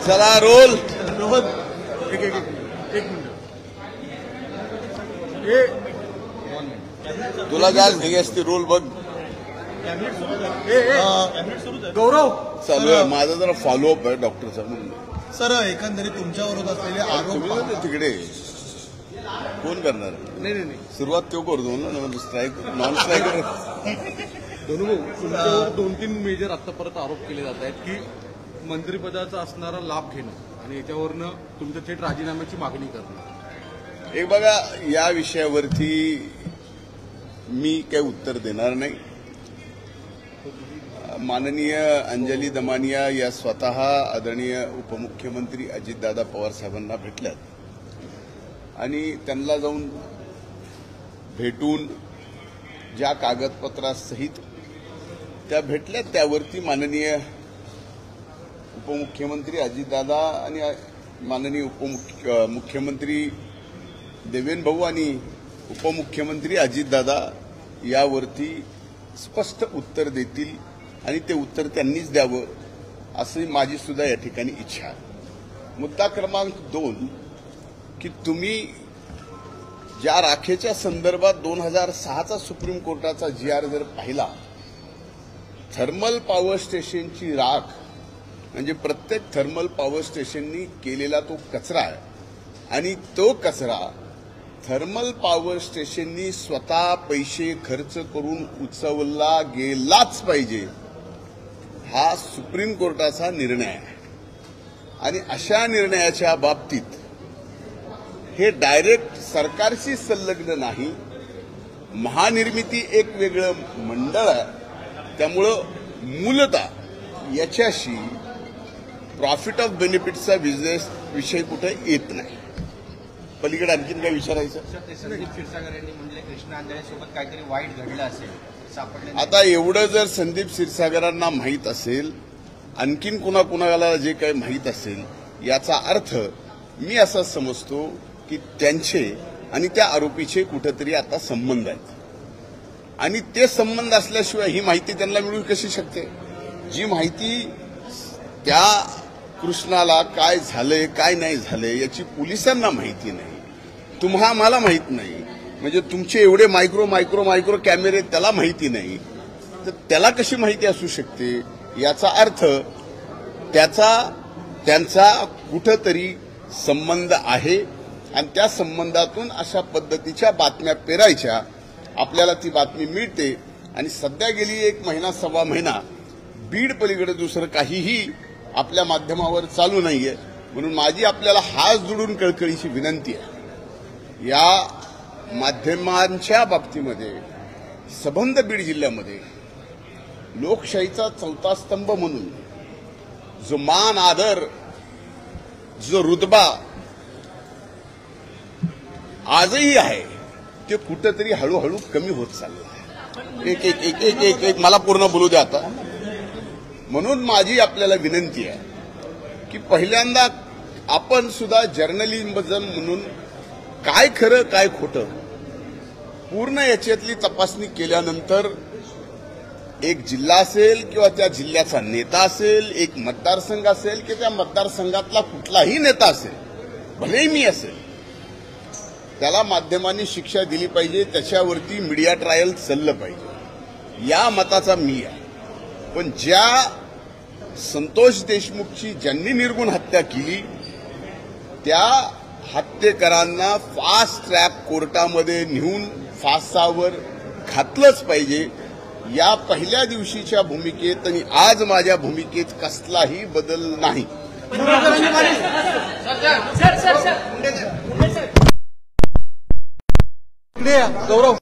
चला रोल. एक मिनिट. तुला जास्त घ्यायची असते रोल बघ. गौरव चालू आहे माझा जरा फॉलोअप आहे डॉक्टरचा म्हणून. सर, एकंदरीत तुमच्यावर होत असलेले तुम्ही आरोप ना तिकडे कोण करणार. नाही सुरुवात तो करतो ना स्ट्राईक नॉन स्ट्रायकर. तुमच्यावर 2-3 मेजर आतापर्यंत आरोप केले जात आहेत की मंत्रिपदाचा असणारा लाभ घेणं आणि याच्यावरनं तुमच्या थेट राजीनाम्याची मागणी करणं. एक बघा, या विषयावरती मी काही उत्तर देणार नाही. माननीय अंजली दमानिया या स्वतः आदरणीय उपमुख्यमंत्री अजितदादा पवार साहेबांना भेटल्यात आणि त्यांना जाऊन भेटून ज्या कागदपत्रासहित त्या भेटल्यात त्यावरती माननीय उपमुख्यमंत्री अजितदादा आणि माननीय मुख्यमंत्री देवेंद्र भाऊ आणि उपमुख्यमंत्री अजितदादा यावरती स्पष्ट उत्तर देतील आणि ते उत्तर त्यांनीच द्यावं अशी माझी सुद्धा या ठिकाणी इच्छा आहे. मुद्दा क्रमांक 2 की तुम्ही ज्या राखेच्या संदर्भात 2006चा सुप्रीम कोर्टाचा GR जर पाहिला, थर्मल पॉवर स्टेशनची राख म्हणजे प्रत्येक थर्मल पॉवर स्टेशननी केलेला तो कचरा आहे आणि तो कचरा थर्मल पॉवर स्टेशननी स्वतः पैसे खर्च करून उचलला गेलाच पाहिजे, हा सुप्रीम कोर्टाचा निर्णय आहे. आणि अशा निर्णयाच्या बाबतीत हे डायरेक्ट सरकारशी संलग्न नाही. महानिर्मिती एक वेगळं मंडळ आहे, त्यामुळं मूलतः याच्याशी प्रॉफिट ऑफ बेनिफिटचा बिझनेस विषय कुठे येत नाही. पलीकडे आणखीन काय विचारायचं. संदीप क्षीरसागर यांनी म्हणजे कृष्णा अंजळेसोबत काहीतरी वाईट घडलं असेल सापडले. आता एवढं जर संदीप क्षीरसागरांना माहीत असेल, आणखीन कुणाकुणाला जे काही माहीत असेल, याचा अर्थ मी असा समजतो की त्यांचे आणि त्या आरोपीचे कुठेतरी आता संबंध आहेत आणि ते संबंध असल्याशिवाय ही माहिती त्यांना मिळू कशी शकते. जी माहिती त्या कृष्णाला काय झालंय काय नाही झालंय याची पोलिसांना माहिती नाही, आम्हाला माहित नाही, म्हणजे तुमचे एवढे मायक्रो कॅमेरे त्याला माहिती नाही, तर त्याला कशी माहिती असू शकते. याचा अर्थ त्यांचा कुठंतरी संबंध आहे आणि त्या संबंधातून अशा पद्धतीच्या बातम्या पेरायच्या. आपल्याला ती बातमी मिळते आणि सध्या गेली 1 महिना सव्वा महिना बीड पलीकडे दुसरं काहीही आपल्या माध्यमावर चालू नाहीये. म्हणून माझी आपल्याला हात जोडून कळकळीची विनंती आहे, या माध्यमांच्या बाबतीमध्ये सबंध बीड जिल्ह्यामध्ये लोकशाहीचा 4था स्तंभ म्हणून जो मान आदर, जो रुतबा आजही आहे, ते कुठंतरी हळूहळू कमी होत चाललं आहे. एक मला पूर्ण बोलू द्या आता. म्हणून माझी आपल्याला विनंती आहे की पहिल्यांदा आपण सुद्धा जर्नलिझम म्हणून काय खरं काय खोटं पूर्ण याच्यातली तपासणी केल्यानंतर एक जिल्हा असेल किंवा त्या जिल्ह्याचा नेता असेल, एक मतदारसंघ असेल की त्या मतदारसंघातला कुठलाही नेता असेल, भलेही मी असेल, त्याला माध्यमांनी शिक्षा दिली पाहिजे, त्याच्यावरती मीडिया ट्रायल चाललं पाहिजे, या मताचा मी आहे. पण ज्या संतोष देशमुखची ज्यांनी निर्गुण हत्या केली त्या हत्येकरांना फास्ट ट्रॅक कोर्टामध्ये नेऊन फासावर घातलंच पाहिजे. या पहिल्या दिवशीच्या भूमिकेत आणि आज माझ्या भूमिकेत कसलाही बदल नाही. गौरव